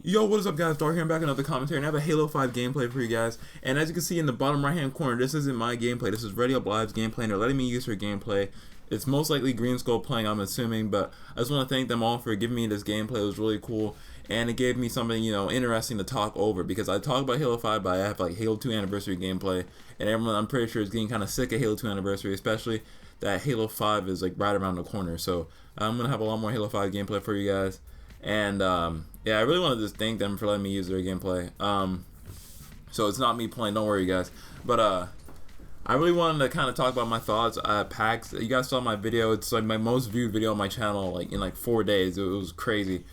Yo, what is up, guys? Dark here. I'm back with another commentary, and I have a Halo 5 gameplay for you guys. And as you can see in the bottom right hand corner, this isn't my gameplay. This is Radio Live's gameplay, and they're letting me use her gameplay. It's most likely Green Skull playing, I'm assuming, but I just want to thank them all for giving me this gameplay. It was really cool, and it gave me something, interesting to talk over, because I talk about Halo 5, but I have like Halo 2 Anniversary gameplay, and everyone, I'm pretty sure, is getting kind of sick of Halo 2 Anniversary, especially that Halo 5 is like right around the corner. So I'm gonna have a lot more Halo 5 gameplay for you guys. And yeah, I really want to just thank them for letting me use their gameplay. So it's not me playing, don't worry, guys. But I really wanted to kind of talk about my thoughts at PAX. You guys saw my video. It's like my most viewed video on my channel, like in like 4 days. It was crazy.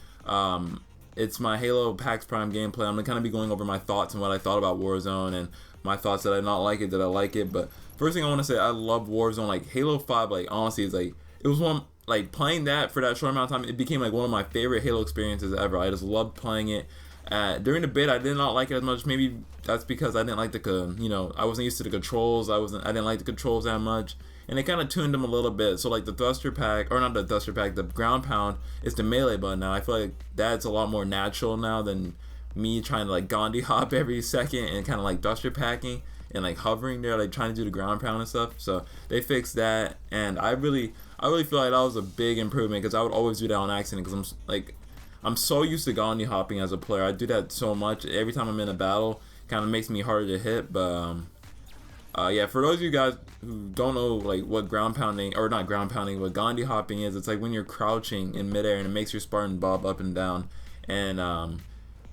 It's my Halo PAX Prime gameplay. I'm gonna kind of be going over my thoughts and what I thought about Warzone and my thoughts that I not like it, that I like it. But first thing I want to say, I love Warzone. Like Halo 5, like honestly, it's like it was one. Like playing that for that short amount of time, it became like one of my favorite Halo experiences ever. I just loved playing it. During the beta, I did not like it as much. Maybe that's because I didn't like I wasn't used to the controls. I didn't like the controls that much, and they kind of tuned them a little bit. So like the thruster pack, or not the thruster pack, the ground pound is the melee button now. I feel like that's a lot more natural now than me trying to like Gandhi hop every second and kind of like thruster packing and like hovering there, like trying to do the ground pound and stuff. So they fixed that, and I really feel like that was a big improvement, because I would always do that on accident, because I'm so used to Gandhi hopping as a player. I do that so much every time I'm in a battle. Kind of makes me harder to hit. But yeah, for those of you guys who don't know like what ground pounding, or not ground pounding, what Gandhi hopping is, it's like when you're crouching in midair and it makes your Spartan bob up and down. And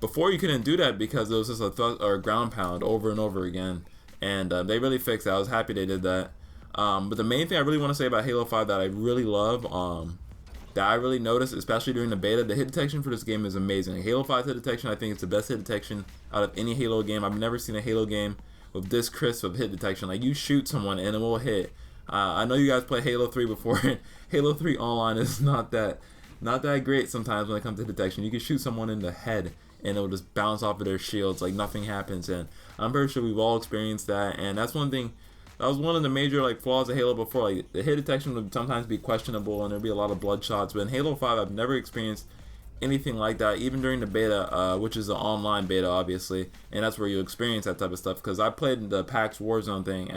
before you couldn't do that because it was just a thrust or a ground pound over and over again. And they really fixed that. I was happy they did that. But the main thing I really want to say about Halo 5 that I really love, that I really noticed, especially during the beta, the hit detection for this game is amazing. Halo 5 hit detection, I think it's the best hit detection out of any Halo game. I've never seen a Halo game with this crisp of hit detection. Like, you shoot someone and it will hit. I know you guys play Halo 3 before. Halo 3 online is not that great sometimes when it comes to detection. You can shoot someone in the head and it'll just bounce off of their shields like nothing happens. And I'm pretty sure we've all experienced that. And that's one thing. That was one of the major like flaws of Halo before. Like the hit detection would sometimes be questionable, and there'd be a lot of blood shots. But in Halo 5, I've never experienced anything like that, even during the beta, which is the online beta, obviously, and that's where you experience that type of stuff. Because I played the PAX Warzone thing.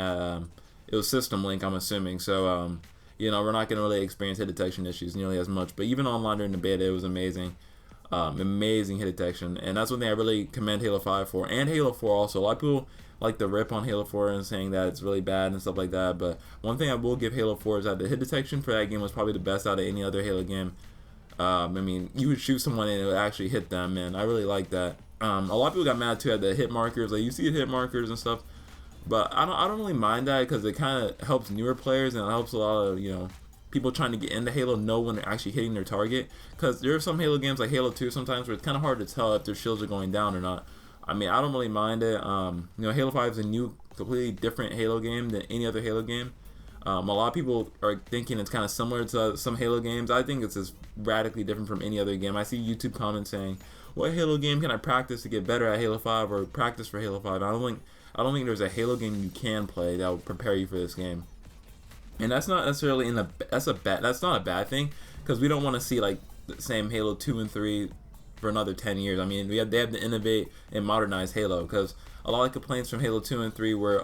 It was System Link, I'm assuming. So we're not gonna really experience hit detection issues nearly as much. But even online during the beta, it was amazing. Amazing hit detection, and that's one thing I really commend Halo 5 for, and Halo 4 also. A lot of people like to rip on Halo 4 and saying that it's really bad and stuff like that, but one thing I will give Halo 4 is that the hit detection for that game was probably the best out of any other Halo game. I mean, you would shoot someone and it would actually hit them, and I really like that. A lot of people got mad too at the hit markers. Like, you see the hit markers and stuff, but I don't really mind that, because it kind of helps newer players, and it helps a lot of people trying to get into Halo know when they're actually hitting their target. Because there are some Halo games like Halo 2 sometimes where it's kind of hard to tell if their shields are going down or not. I mean, I don't really mind it. Halo 5 is a new, completely different Halo game than any other Halo game. A lot of people are thinking it's kind of similar to some Halo games. I think it's just radically different from any other game. I see YouTube comments saying, "What Halo game can I practice to get better at Halo 5 or practice for Halo 5?" I don't think there's a Halo game you can play that will prepare you for this game. And that's not necessarily that's not a bad thing, because we don't want to see like the same Halo 2 and 3 for another 10 years. I mean, they have to innovate and modernize Halo, because a lot of complaints from Halo 2 and 3 were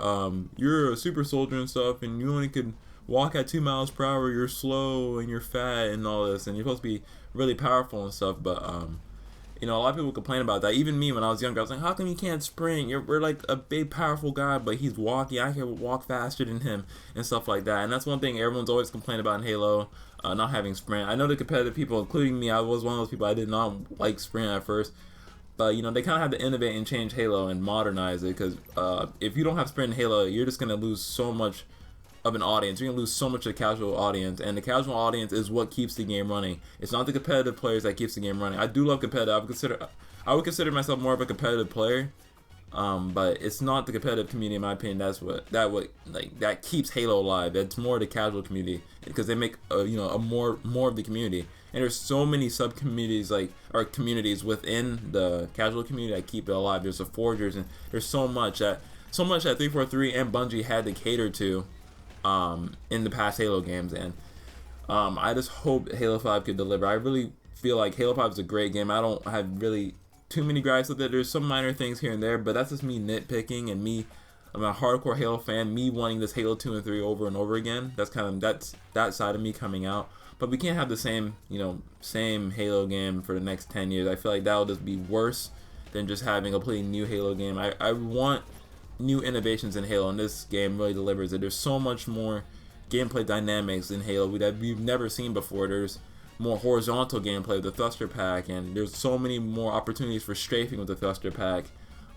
you're a super soldier and stuff, and you only could walk at 2 miles per hour, you're slow and you're fat and all this, and you're supposed to be really powerful and stuff. But a lot of people complain about that. Even me, when I was younger, I was like, how come you can't sprint? We're like a big, powerful guy, but he's walking. I can walk faster than him and stuff like that. And that's one thing everyone's always complained about in Halo, not having sprint. I know the competitive people, including me, I was one of those people. I did not like sprint at first. But, they kind of have to innovate and change Halo and modernize it, because if you don't have sprint in Halo, you're just going to lose so much of an audience. You're gonna lose so much of the casual audience, and the casual audience is what keeps the game running. It's not the competitive players that keeps the game running. I do love competitive. I would consider myself more of a competitive player, but it's not the competitive community, in my opinion. That keeps Halo alive. It's more the casual community, because they make more of the community. And there's so many sub communities or communities within the casual community that keep it alive. There's the Forgers, and there's so much that 343 and Bungie had to cater to in the past Halo games, and I just hope Halo 5 could deliver. I really feel like Halo 5 is a great game. I don't have really too many gripes with it. There's some minor things here and there, but that's just me nitpicking and me. I'm a hardcore Halo fan. Me wanting this Halo 2 and 3 over and over again. That's that side of me coming out. But we can't have the same, same Halo game for the next 10 years. I feel like that will just be worse than just having a completely new Halo game. I want new innovations in Halo, and this game really delivers it. There's so much more gameplay dynamics in Halo that we've never seen before. There's more horizontal gameplay with the thruster pack, and there's so many more opportunities for strafing with the thruster pack.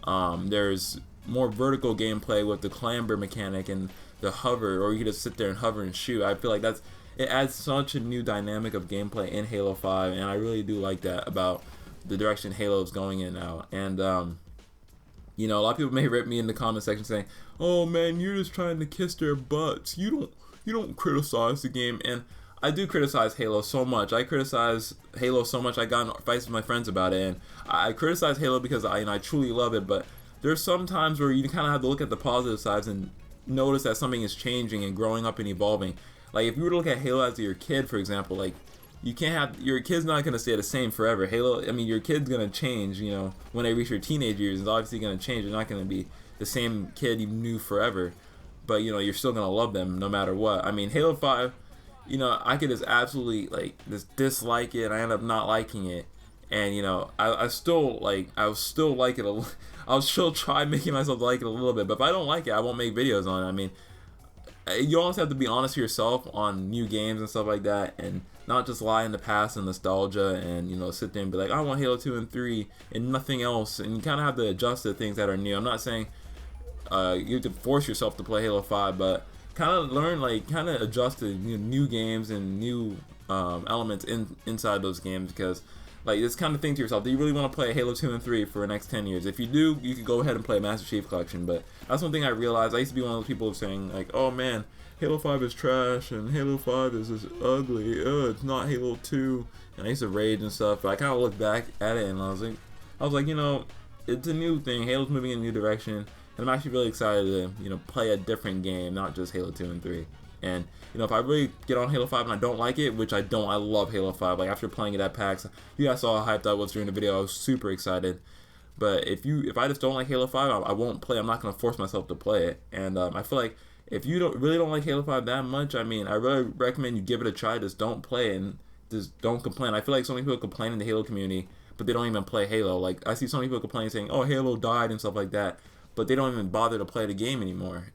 There's more vertical gameplay with the clamber mechanic and the hover, or you can just sit there and hover and shoot. I feel like it adds such a new dynamic of gameplay in Halo 5, and I really do like that about the direction Halo is going in now. And a lot of people may rip me in the comment section saying, "Oh man, you're just trying to kiss their butts. You don't criticize the game." And I do criticize Halo so much. I criticize Halo so much. I got in fights with my friends about it, and I criticize Halo because I truly love it. But there's some times where you kind of have to look at the positive sides and notice that something is changing and growing up and evolving. Like if you were to look at Halo as your kid, for example, like you can't have your kid's not gonna stay the same forever. Halo, your kid's gonna change. When they reach their teenage years, it's obviously gonna change. They're not gonna be the same kid you knew forever. But you're still gonna love them no matter what. Halo 5, I could just absolutely just dislike it. I end up not liking it, and I still like it. I'll still try making myself like it a little bit. But if I don't like it, I won't make videos on it. You always have to be honest to yourself on new games and stuff like that, and not just lie in the past and nostalgia and sit there and be like, I want Halo 2 and 3 and nothing else. And you kind of have to adjust to things that are new. I'm not saying you have to force yourself to play Halo 5, but kind of learn, kind of adjust to new games and new elements inside those games, because this kind of thing to yourself, do you really want to play Halo 2 and 3 for the next 10 years? If you do, you could go ahead and play Master Chief Collection. But that's one thing I realized. I used to be one of those people saying oh man, Halo 5 is trash and Halo 5 is just ugly, it's not Halo 2, and I used to rage and stuff. But I kind of looked back at it and I was like it's a new thing. Halo's moving in a new direction, and I'm actually really excited to play a different game, not just Halo 2 and 3. And if I really get on Halo 5 and I don't like it, which I don't, I love Halo 5. After playing it at PAX, you guys saw how hyped I was during the video. I was super excited. But if I just don't like Halo 5, I won't play. I'm not gonna force myself to play it. And I feel like if you really don't like Halo 5 that much, I really recommend you give it a try. Just don't play it and just don't complain. I feel like so many people complain in the Halo community, but they don't even play Halo. I see so many people complaining saying, "Oh, Halo died" and stuff like that, but they don't even bother to play the game anymore.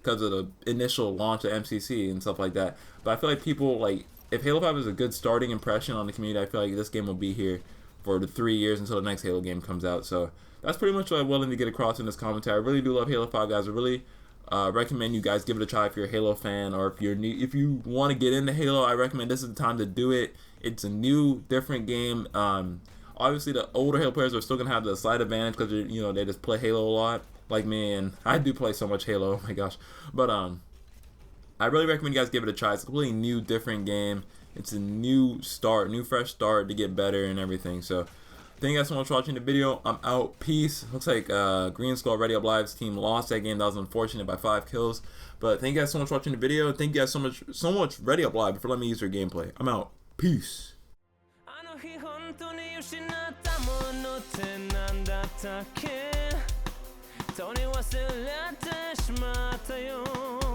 Because of the initial launch of MCC and stuff like that. But I feel like people, if Halo 5 is a good starting impression on the community, I feel like this game will be here for the 3 years until the next Halo game comes out. So that's pretty much what I'm willing to get across in this commentary. I really do love Halo 5, guys. I really recommend you guys give it a try if you're a Halo fan, or if you want to get into Halo. I recommend this is the time to do it. It's a new, different game. Obviously, the older Halo players are still going to have the slight advantage because they just play Halo a lot. Like me, and I do play so much Halo, oh my gosh. But I really recommend you guys give it a try. It's a completely new, different game. It's a new fresh start to get better and everything. So thank you guys so much for watching the video. I'm out. Peace. Looks like Green Skull Radio Live's team lost that game. That was unfortunate by 5 kills. But thank you guys so much for watching the video. Thank you guys so much Radio Live for letting me use your gameplay. I'm out. Peace. 人に忘れてしまったよ